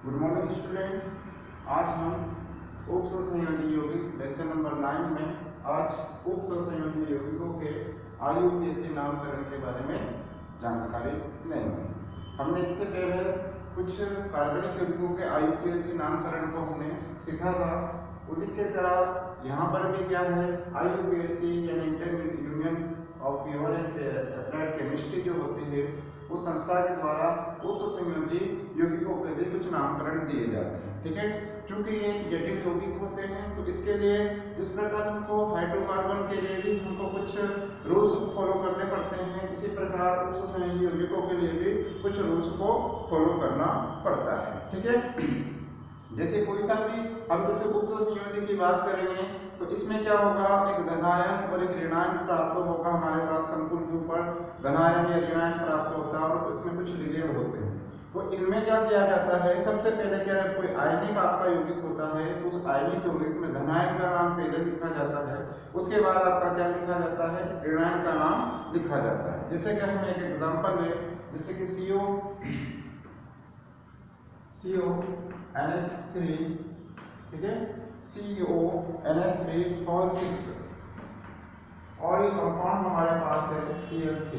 Good morning student. आज हम उपसंयोजी यौगिक लेसन नंबर 9 में आज उपसंयोजी यौगिकों के IUPAC नामकरण के बारे में जानकारी लेंगे। हमने इससे पहले कुछ कार्बनिक यौगिकों के IUPAC नामकरण को हमने सीखा था। उसी के तरह यहाँ पर भी क्या है, IUPAC यानी intermediate union of pure and applied chemistry जो होती है उस संस्था के द्वारा उपसंयोजी यौगिकों के भी कुछ नामकरण दिए जाते हैं। ठीक है, क्योंकि ये जटिल यौगिक होते हैं तो इसके लिए जिस प्रकार हमको हाइड्रोकार्बन के लिए भी हमको कुछ रूल्स फॉलो करने पड़ते हैं, इसी प्रकार उपसंयोजी यौगिकों के लिए भी कुछ रूल्स को फॉलो करना पड़ता है। ठीक है, जैसे कोई सा भी हम जैसे उपसंयोजी की बात करेंगे तो इसमें क्या होगा, एक धनायन और एक ऋणायन प्राप्त होगा। हमारे पास संकुल के ऊपर धनायन या ऋणायन प्राप्त होता है और उसमें कुछ लिगेंड होते हैं। तो इनमें क्या किया जाता है, सबसे पहले क्या है, कोई आयनिक आपका यौगिक होता है तो उस आयनिक यौगिक में धनायन का नाम पहले लिखा जाता है, उसके बाद आपका क्या लिखा जाता है, ऋणायन का नाम लिखा जाता है। जैसे कि हम एक एग्जांपल है, जैसे कि CONH3, ठीक है, CONH3 और 6 और ये कंपाउंड हमारे पास है Cl3।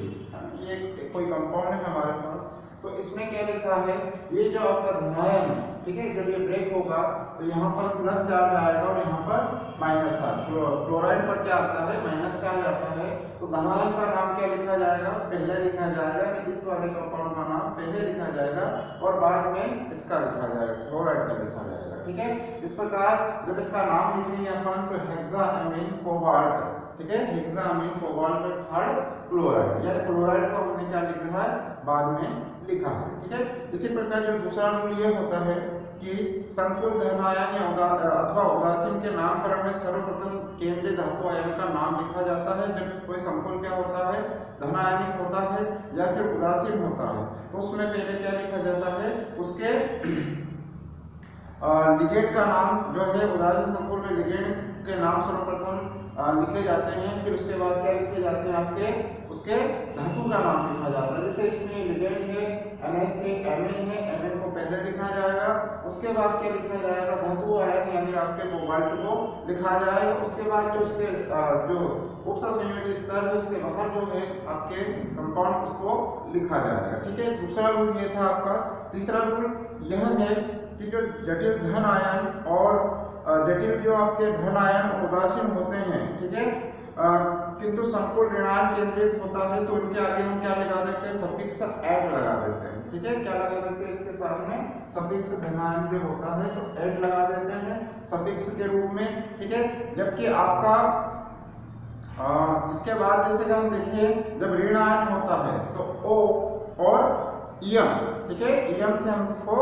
ये कोई कंपाउंड है हमारे पास, तो इसमें क्या लिखा है, ये जो आपका धनायन है, ठीक है, जब ये ब्रेक होगा तो यहाँ पर प्लस चार्ज आएगा और यहाँ पर माइनस चार्ज। क्लोराइड पर क्या आता है, माइनस चार्ज आता है। तो धनायन का नाम क्या लिखा जाएगा, पहले लिखा जाएगा, इस वाले कंपाउंड का नाम पहले लिखा जाएगा और बाद में इसका लिखा जाएगा, क्लोराइड का लिखा जाएगा। ठीक है, इस प्रकार जब इसका नाम लिखेंगे अपन तो हेक्साअमीन कोबाल्ट, ठीक है, हेक्साअमीन कोबाल्ट थर्ड क्लोराइड, या क्लोराइड को हमने क्या लिखा है, बाद में लिखा है। ठीक है, इसी प्रकार जो दूसरा रूल ये होता है कि संकुल धनायन या अथवा उदासीन के नामकरण में सर्वप्रथम केंद्रीय धातु आयन का नाम लिखा जाता है। जब कोई संकुल क्या होता है, धनायनिक होता है या फिर उदासीन होता है तो उसमें पहले क्या लिखा जाता है, उसके लिगेंड का नाम जो है, उदासीन संकुल में लिगेंड के नाम सर्वप्रथम लिखे जाते हैं। फिर उसके बाद क्या लिखे जाते हैं, आपके उसके धातु का नाम लिखा जाता है। जैसे इसमें लिगेंड है NH3 एमिन है, एमिन को पहले लिखा जाएगा, उसके बाद क्या लिखा जाएगा, धातु आयन यानी आपके कोबाल्ट को लिखा जाएगा। उसके बाद जो उसके जो उपसंयोजी स्तर है उसके बाहर जो है आपके कंपाउंड उसको लिखा जाएगा। ठीक है, दूसरा रूल ये था आपका। तीसरा रूल यह है कि जो जटिल धन आयन और जटिल जो आपके धन आयन उदासीन होते हैं, ठीक है, किंतु संकुल ऋणायन केंद्रित होता है तो उनके आगे हम क्या लगा देते हैं, सफिक्स ऐड लगा देते हैं। ठीक है, क्या लगा देते हैं, इसके सामने सफिक्स धनायन जो होता है तो ऐड लगा देते हैं सफिक्स के रूप में। ठीक है, जबकि आपका इसके बाद जैसे कि हम देखिए जब ऋण आयन होता है तो O और इयम, ठीक है, इयम से हम इसको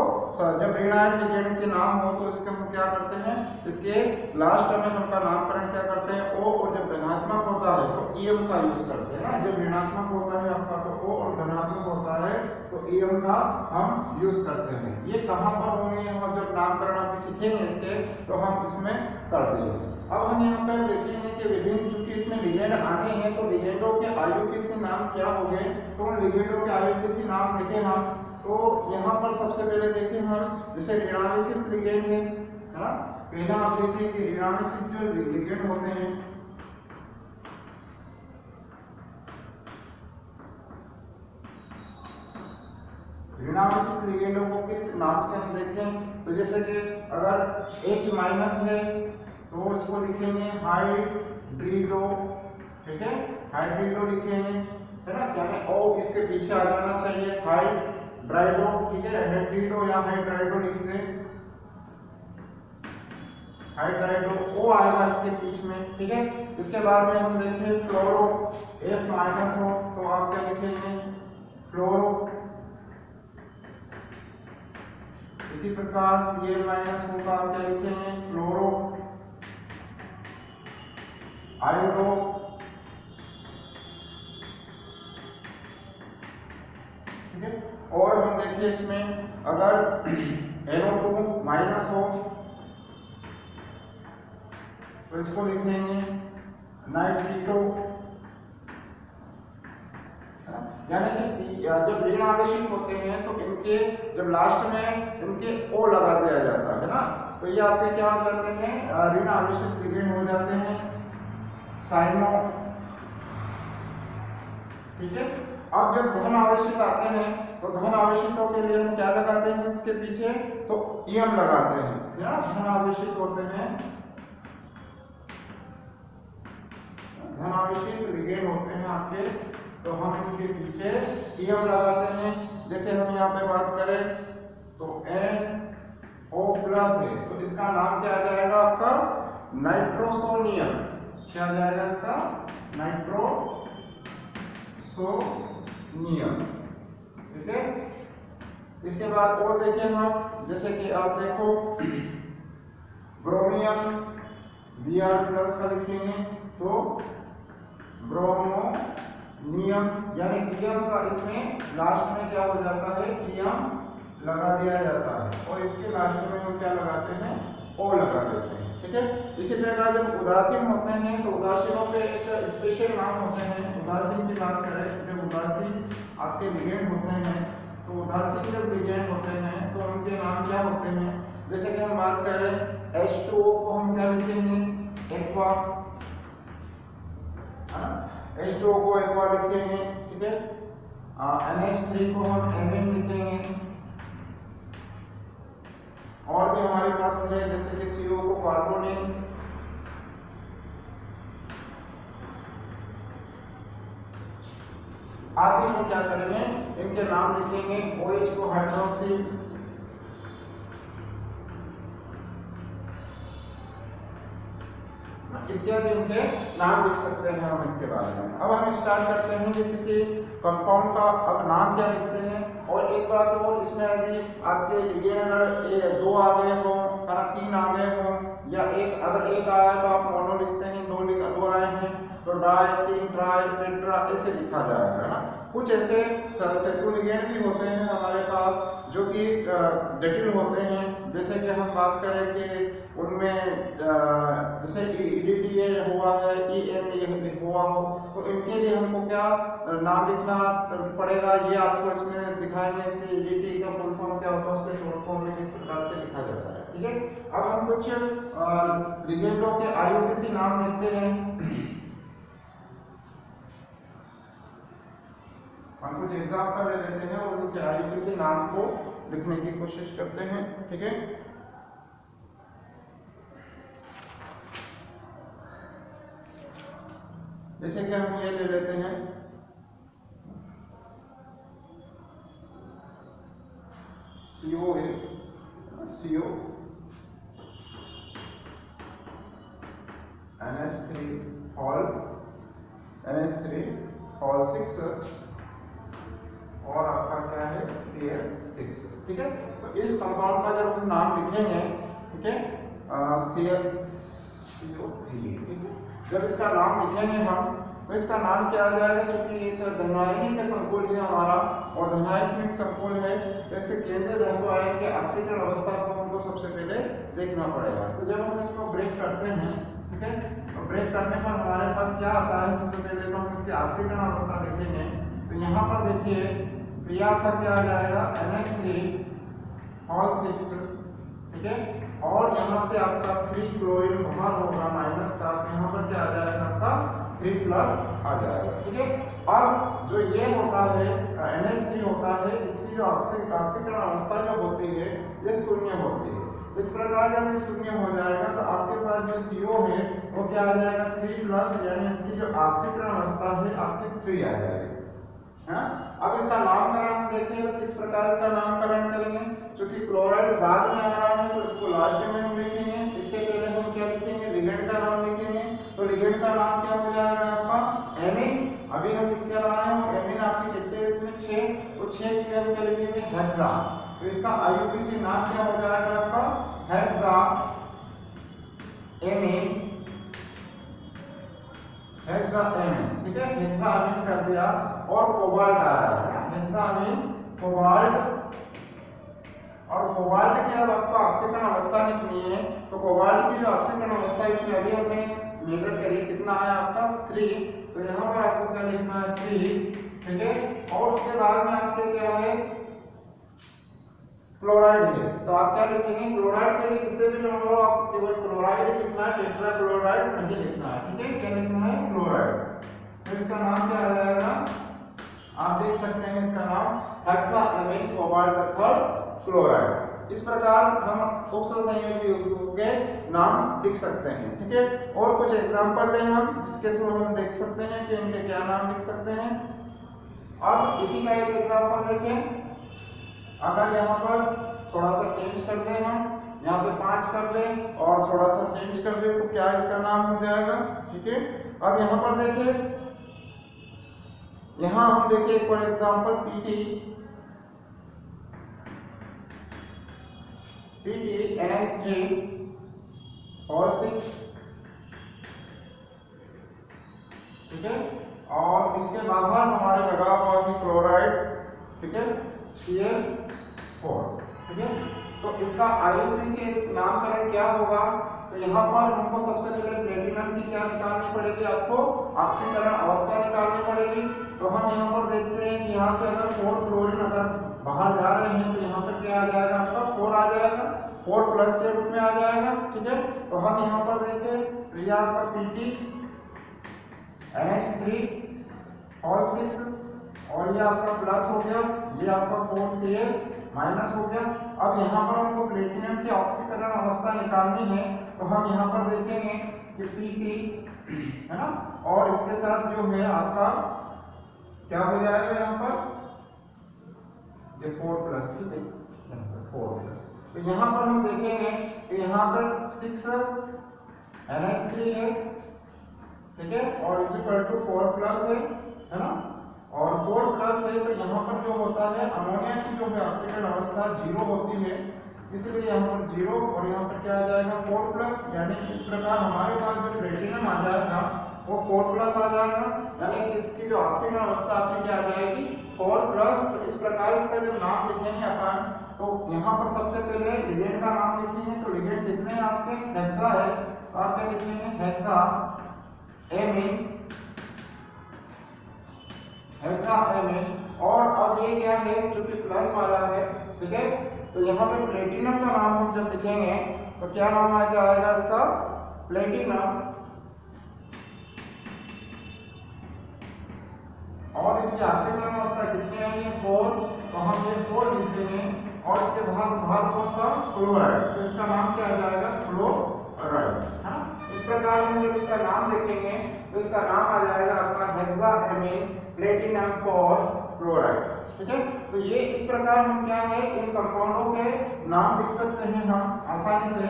जब ऋण आयन लिगेंड के नाम हो तो इसके हम क्या करते हैं, इसके लास्ट में हम का नामकरण क्या करते हैं, O, और जब धनात्मक होता है तो इयम का यूज करते हैं ना। जब ऋणात्मक होता है आपका तो O और धनात्मक होता है तो इयम का हम यूज करते हैं। ये कहाँ पर होंगे, हम जब नामकरण आप सीखेंगे इसके तो हम इसमें कर देंगे। अब हम यहाँ पर देखेंगे कि विभिन्न, चूंकि इसमें लिगेंड आने हैं तो लिगेंडों के IUPAC नाम क्या हो गए, तो उन लिगेंडों के IUPAC नाम देखें हम तो यहाँ पर सबसे पहले देखें हम जैसे ऋणावेशित लिगेंड है ना। पहला आप देखें कि ऋणावेशित जो लिगेंड होते हैं, ऋणावेशित लिगेंडों को किस नाम से हम देखें तो जैसे कि अगर H- है तो इसको लिखेंगे हाइड्रिडो, ठीक है, हाइड्रिडो लिखेंगे, है ना, यानी O इसके पीछे आ जाना चाहिए, हाइड्राइडो, ठीक है, हाइड्रिडो या हाइड्राइडो लिख दें, हाइड्राइडो O आएगा इसके बीच में। ठीक है, इसके बाद में हम देखें फ्लोरो, F- हो तो आप क्या लिखेंगे, फ्लोरो। इसी प्रकार Cl- हो तो आप क्या लिखेंगे, फ्लोरो आयोडो। ठीक है, और हम देखिए इसमें अगर NO2- हो तो इसको लिखेंगे नाइट्रिटो, यानी कि जब ऋण आवेशित होते हैं तो इनके जब लास्ट में इनके ओ लगा दिया जाता है ना, तो ये आपके क्या हो जाते हैं, ऋण आवेशित लिगेंड हो जाते हैं, साइनो। ठीक है। अब जब धन आवेशित आते हैं तो धन आवेशितों के लिए हम क्या लगाते हैं इसके पीछे, तो इयम लगाते हैं, है ना। धन आवेशित होते हैं, धन आवेशित लिगेंड होते हैं आपके, तो हम इनके पीछे इयम लगाते हैं। जैसे हम यहाँ पे बात करें तो NO प्लस है, तो इसका नाम क्या आ जाएगा आपका, नाइट्रोसोनियम। क्या आ जाएगा इसका, नाइट्रोसोनियम। ठीक है। इसके बाद और देखें हम, जैसे कि आप देखो ब्रोमियम Br प्लस का लिखेंगे तो ब्रोमोनियम, यानी इयम का इसमें लास्ट में क्या हो जाता है, इयम लगा दिया जाता है, और इसके लास्ट में हम क्या लगाते हैं, ओ लगा देते हैं। ठीक है। इसी प्रकार जब उदासीन होते हैं तो उदासीनों के एक स्पेशल नाम होते हैं। उदासीन की बात करें, जब उदासीन आपके लिगेंड होते हैं तो उदासीन जब लिगेंड होते हैं तो उनके नाम क्या होते हैं, जैसे कि हम बात करें H2O को हम क्या लिखेंगे, एक्वा, H2O को एक्वा लिखेंगे। ठीक है। NH3 को हम एमिन लिखेंगे, और भी हमारे पास है जैसे कि CO को कार्बोनिल, आदि हम क्या करेंगे, इनके नाम लिखेंगे। OH को हाइड्रोक्सिल, इत्यादि उनके नाम लिख सकते हैं हम इसके बारे में। अब हम स्टार्ट करते हैं कि किसी कंपाउंड का अब नाम क्या लिखते हैं। और एक बात और, इसमें यदि आपके लिगेंड अगर 2 आ गए हो, 3 आ गए हो, या अगर एक आया तो आप मोनो लिखते हैं, 2 आए हैं तो डाई, 3 ट्राई, टेट्रा ऐसे लिखा जाएगा, है ना। कुछ ऐसे शत्रु लिगेंड भी होते हैं हमारे पास जो कि जटिल होते हैं, जैसे कि हम बात करें कि उनमें जैसे EDTA हुआ है, EMA हुआ हो, तो इनके लिए हमको क्या नाम लिखना पड़ेगा, ये आपको इसमें दिखाएंगे कि EDTA का फुल फॉर्म क्या होता है, उसके शॉर्ट फॉर्म में किस प्रकार से लिखा जाता है। ठीक है। अब हम कुछ लिगेंडों के IUPAC नाम देखते हैं। हम कुछ एग्जाम्पल ले लेते हैं और उनके IUPAC नाम को लिखने की कोशिश करते हैं। ठीक है। जैसे कि हम ये ले लेते हैं CO है, CO, NH3 हॉल 6 और आपका क्या है, Cl6। ठीक है। तो इस कंपाउंड का जब हम नाम लिखेंगे, ठीक है, ClCO3, ठीक है, जब इसका नाम लिखेंगे हम तो इसका नाम क्या आ जाएगा, क्योंकि एक धनायनिक संकुल है हमारा और धनायनिक संकुल है, तो इसके केंद्रीय धातु आयन के ऑक्सीकरण अवस्था को हमको सबसे पहले देखना पड़ेगा। तो जब हम इसको ब्रेक करते हैं, ठीक है, तो ब्रेक करने पर हमारे पास क्या आता है, सबसे पहले तो हम इसकी ऑक्सीकरण अवस्था देखेंगे। तो यहाँ पर देखिए क्रिया का क्या आ जाएगा, NH3 हॉल 6, ठीक है, और यहाँ से आपका 3 क्लोरीन बाहर होगा माइनस का, यहाँ पर क्या आ जाएगा आपका 3 प्लस आ जाएगा। ठीक है। अब जो ये होता है NH3 होता है, इसकी जो ऑक्सीकरण अवस्था जो होती है ये शून्य होती है। इस प्रकार जब ये शून्य हो जाएगा तो आपके पास जो CO है वो क्या आ जाएगा 3 प्लस, यानी इसकी जो ऑक्सीकरण अवस्था है आपकी 3 आ जाएगी। हाँ? अब इसका नामकरण हम देखें तो किस प्रकार इसका नामकरण करेंगे, क्योंकि क्लोराइड बाद में आ रहा है तो इसको लास्ट में हम लिखेंगे। इससे पहले हम क्या लिखेंगे, लिगेंड का नाम लिखेंगे। तो लिगेंड का नाम क्या हो जाएगा आपका एमिन। अभी हम लिख के रहा है एमिन आपके कितने इसमें 6, तो 6 के लिए हम क्या लिखेंगे हेक्सा। तो इसका IUPAC नाम क्या हो जाएगा आपका हेक्सा एमिन, हेक्साएमिन। ठीक है, हेक्साएमिन कर दिया और कोबाल्ट आया है, हेक्साएमिन कोबाल्ट। और कोबाल्ट की अब आपको ऑक्सीकरण अवस्था लिखनी है, तो कोबाल्ट की जो ऑक्सीकरण अवस्था इसमें अभी हमने मेजर करी, कितना आया आपका 3। तो यहाँ पर आपको क्या लिखना है 3 ठीक है। और उसके बाद में आपके क्या है, क्लोराइड है, तो आप क्या लिखेंगे, क्लोराइड के लिए कितने भी नंबर हो आपको केवल क्लोराइड लिखना है, टेट्रा क्लोराइड नहीं लिखना है, ठीक है। क्या लिखना है, क्लोराइड। तो इसका नाम क्या आ जाएगा, आप देख सकते हैं इसका नाम हेक्साएमिन कोबाल्ट का थर्ड क्लोराइड। इस प्रकार हम उपसंयोजी यौगिकों के नाम लिख सकते हैं, ठीक है। और कुछ एग्जांपल लें हम, जिसके थ्रू हम देख सकते हैं कि इनके क्या नाम लिख सकते हैं। अब इसी का एक एग्जांपल देखें, अगर यहाँ पर थोड़ा सा चेंज कर दें, हम यहाँ पे 5 कर दें और थोड़ा सा चेंज कर दें, तो क्या इसका नाम हो जाएगा, ठीक है। अब यहाँ पर देखिए, यहाँ हम देखिए फॉर एग्जांपल PT NH3 और 6, ठीक है। और इसके बाहर हमारे लगा हुआ है क्लोराइड, ठीक है, Cl4, ठीक है। तो इसका IUPAC नामकरण क्या होगा, तो यहाँ पर हमको सबसे पहले प्लेटिनम की क्या निकालनी पड़ेगी, आपको ऑक्सीकरण अवस्था निकालनी पड़ेगी। तो हम यहाँ पर देखते हैं कि यहाँ से अगर 4 क्लोरीन अगर बाहर जा रहे हैं तो यहाँ पर क्या आ जाएगा, आपका 4 आ जाएगा, 4 प्लस के रूप में आ जाएगा, ठीक है। तो हम यहाँ पर देखें, ये आपका PT NH3 और 6 और ये आपका प्लस हो गया, ये आपका 4Cl माइनस हो गया। अब यहाँ पर हमको प्लेटिनम की ऑक्सीकरण अवस्था निकालनी है, तो हम यहाँ पर देखेंगे कि PT है ना, और इसके साथ जो है आपका क्या हो जाएगा, यहाँ पर ये 4 प्लस, ठीक है, 4 प्लस। तो यहाँ पर हम देखेंगे कि यहाँ पर 6 NH3 है, ठीक है, और इज इक्वल टू 4 प्लस है ना, और 4 प्लस है, तो यहाँ पर जो होता है अमोनिया की जो है ऑक्सीकरण अवस्था 0 होती है, इसलिए यहाँ पर 0 और यहाँ पर क्या आ जाएगा 4 प्लस, यानी इस प्रकार हमारे पास जो प्लेटिनम आ जाएगा वो 4 प्लस आ जाएगा, यानी इसकी जो ऑक्सीकरण अवस्था आपकी क्या आ जाएगी 4 प्लस। तो इस प्रकार इसका जब नाम लिखेंगे अपन, तो यहाँ पर सबसे पहले लिगेंड का नाम लिखेंगे, तो लिगेंड कितने हैं आपके, हेक्सा है, तो आप क्या लिखेंगे, हेक्साएमिन, हेक्साएमिन। और अब ये क्या है, चूंकि प्लस वाला है, ठीक है, तो यहाँ पे प्लेटिनम का नाम हम जब लिखेंगे तो क्या नाम आ जाएगा इसका, प्लेटिनम। और इसकी ऑक्सीकरण अवस्था कितनी आई है 4, तो हम ये 4 लिख देंगे, और इसके बाद कौन था, क्लोराइड, तो इसका नाम क्या आ जाएगा, क्लोराइड, है ना। इस प्रकार हम जब इसका नाम देखेंगे तो इसका नाम आ जाएगा आपका हेक्साएमिन प्लेटिनम फॉर क्लोराइड, ठीक है। तो ये इस प्रकार हम क्या है, इन कंपाउंडों के नाम लिख सकते हैं हम आसानी से।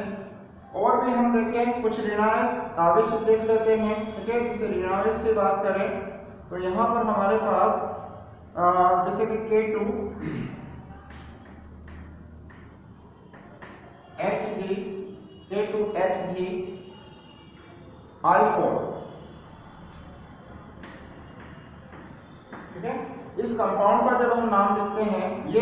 और भी हम देखें कुछ ऋणावेश आवेश देख लेते हैं, ठीक है। जैसे ऋणावेश की बात करें तो यहाँ पर हमारे पास जैसे कि K2 HG, K2HG I4, ठीक है। इस कंपाउंड का जब हम नाम लिखते हैं, ये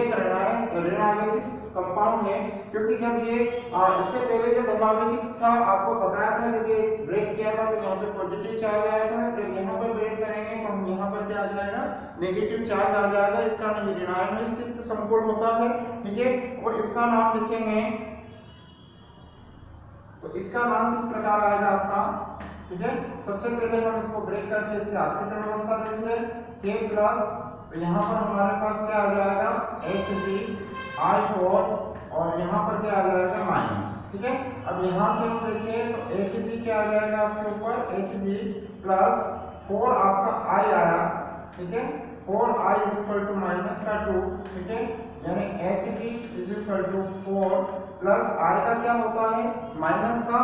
ऋणावेशित कंपाउंड है, क्योंकि जब ये इससे पहले जो धनावेशित था आपको बताया था, जब ये ब्रेक किया था तो यहाँ पे पॉजिटिव चार्ज आया था, जब यहाँ पर ब्रेक करेंगे तो हम यहाँ पर क्या आ जाएगा, नेगेटिव चार्ज आ जाएगा, इस कारण ये ऋणावेशित संकुल होता है, ठीक है। और इसका नाम लिखेंगे तो इसका नाम किस प्रकार आएगा आपका, ठीक है। सबसे पहले हम इसको ब्रेक करके इसकी ऑक्सीकरण अवस्था देंगे K प्लस, तो यहाँ पर हमारे पास क्या आ जाएगा HgI4 और यहाँ पर क्या आ जाएगा माइनस, ठीक है। अब यहाँ से हम देखें तो Hg क्या आ जाएगा आपके ऊपर, Hg प्लस 4 आपका I आया, ठीक है, 4I is equal to minus का 2, ठीक है, यानी Hg is equal to 4 plus I का क्या होता है, माइनस का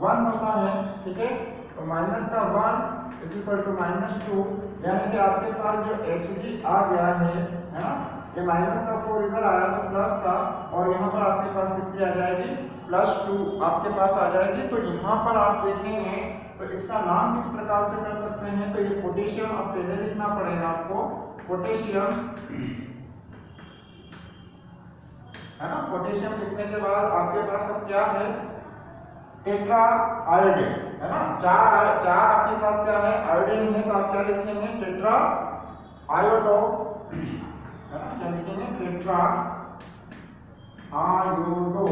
1 होता है, ठीक है। तो माइनस का 1 इज इक्वल टू माइनस 2, यानी कि आपके पास जो Hg आ गया है ना, ये माइनस का 4 इधर आया तो प्लस का, और यहाँ पर आपके पास कितनी आ जाएगी, +2 आपके पास आ जाएगी। तो यहाँ पर आप देखेंगे तो इसका नाम किस प्रकार से कर सकते हैं, तो ये पोटेशियम अब पहले लिखना पड़ेगा आपको, पोटेशियम है ना। पोटेशियम लिखने के बाद आपके पास अब क्या है, टेट्रा आयोडीन है ना, चार आपके पास क्या है, आयोडीन है, तो आप क्या लिखेंगे, टेट्रा आयोडो, है ना, क्या लिखेंगे, टेट्रा आयोडो,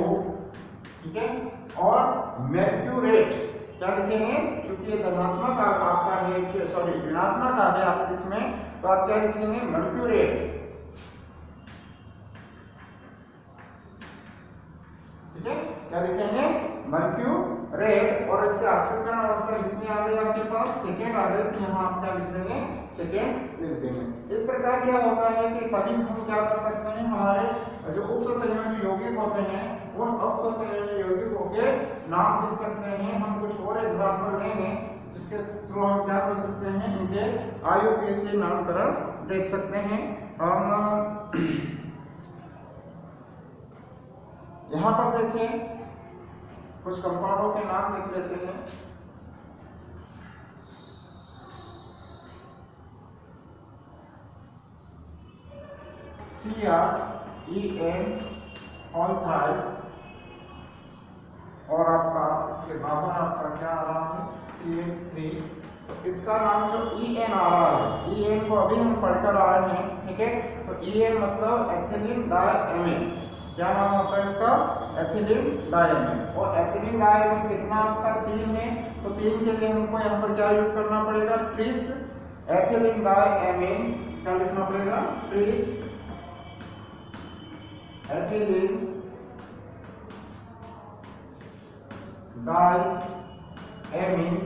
ठीक है। और मेर्क्यूरेट क्या लिखेंगे, चूंकि ये धनात्मक आपका है, सॉरी ऋणात्मक आ गया आपके इसमें, तो आप क्या लिखेंगे, मर्क्यूरेट, ठीक है, क्या लिखेंगे, मर्क्यूरेट। और इसके ऑक्सीकरण अवस्था कितनी आ गई आपके पास, सेकेंड आ गई, तो यहाँ आप क्या लिख देंगे, सेकेंड लिख देंगे। इस प्रकार क्या होता है कि सभी हम क्या कर सकते हैं, हमारे जो उप संयोजी यौगिक होते हैं उन उप संयोजी यौगिकों के नाम लिख सकते हैं। हम कुछ और एग्जाम्पल लेंगे जिसके थ्रू हम क्या कर सकते हैं, इनके IUPAC नामकरण देख सकते हैं। हम यहाँ पर देखें, कुछ कंपाउंडों के नाम लिख लेते हैं। CrEn ऑल थ्राइस, और आपका इसके बाहर आपका क्या आ रहा है, CH3। तो इसका नाम जो En आ रहा है, En को अभी हम पढ़कर आए हैं, ठीक है। तो En मतलब एथिलीन डायएमीन, क्या नाम होता है इसका, एथिलीन डायएमीन। और एथिलीन डायएमीन कितना आपका, 3 है, तो 3 के लिए हमको यहाँ पर क्या यूज करना पड़ेगा, ट्रिस एथिलीन डायएमीन, क्या लिखना पड़ेगा, ट्रिस एथिलीन डायएमीन,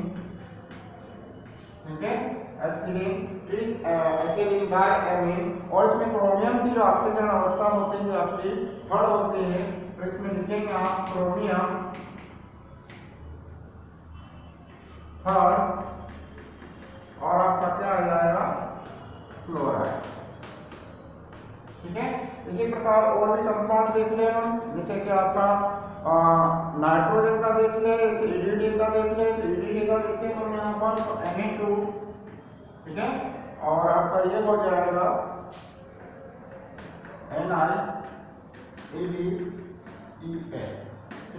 ठीक है, एथिलीन डायएमीन। और इसमें क्रोमियम की जो ऑक्सीजन अवस्था होती है, जो आपकी थर्ड होती है, तो इसमें लिखेंगे आप क्रोमियम थर्ड, और आपका क्या आ जाएगा, क्लोराइड, ठीक है। इसी प्रकार और भी कंपाउंड देख ले हम, जैसे कि आपका नाइट्रोजन का देख ले, जैसे EDD का देख ले, तो EDD का देखें हम यहाँ पर, तो Na2, ठीक है। और आपका ये हो जाएगा NiEDEA, ठीक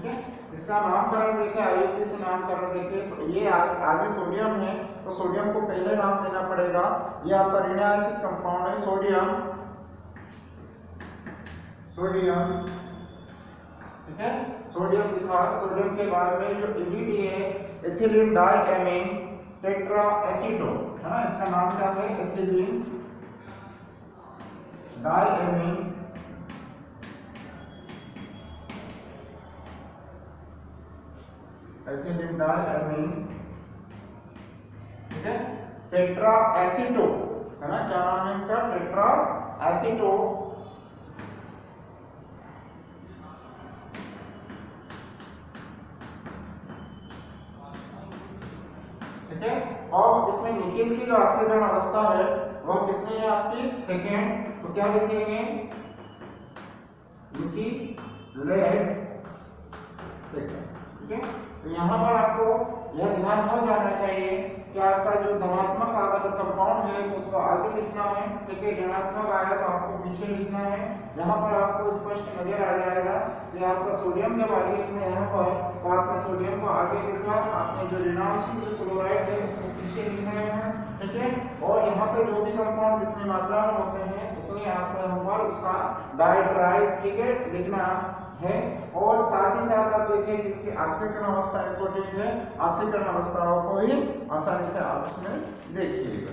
है। इसका नामकरण देखें, IUPAC से नामकरण देखें, तो ये आगे सोडियम है, तो सोडियम को पहले नाम देना पड़ेगा। ये आपका ऋण आयनिक कंपाउंड है, सोडियम, ठीक है, सोडियम लिखा। सोडियम के बाद में जो EDD है, एथिलीन डायएमीन टेट्रा एसिटो, है ना, इसका नाम क्या है, एथिलीन डायएमीन ठीक है, टेट्रा एसिटो, है ना, क्या नाम है इसका, टेट्रा एसिटो, ठीक है। और इसमें निकेल की जो ऑक्सीजन अवस्था है वह कितनी है आपकी, सेकेंड, तो क्या लिखेंगे, निकेलेट सेकेंड, ठीक है। तो यहाँ पर आपको यह ध्यान हो जाना चाहिए कि आपका जो धनात्मक अगर कंपाउंड है तो उसको आगे लिखना है, ठीक है, ऋणात्मक आया तो आपको पीछे लिखना है। यहाँ पर आपको स्पष्ट नजर आ जाएगा कि आपका सोडियम जब आगे लिखना है यहाँ पर, तो आपने सोडियम को आगे लिखा, आपने जो ऋणांशिक जो क्लोराइड है उसको पीछे लिखना है, ठीक है। और यहाँ पे जो भी कंपाउंड जितनी मात्रा में होते हैं उतनी आपको यहाँ पर उसका डाइट्राइड, ठीक है, लिखना है। और साथ ही साथ आप देखिए कि इसकी ऑक्सीकरण अवस्था इंपॉर्टेंट है, ऑक्सीकरण अवस्थाओं को ही आसानी से आप इसमें देखिएगा।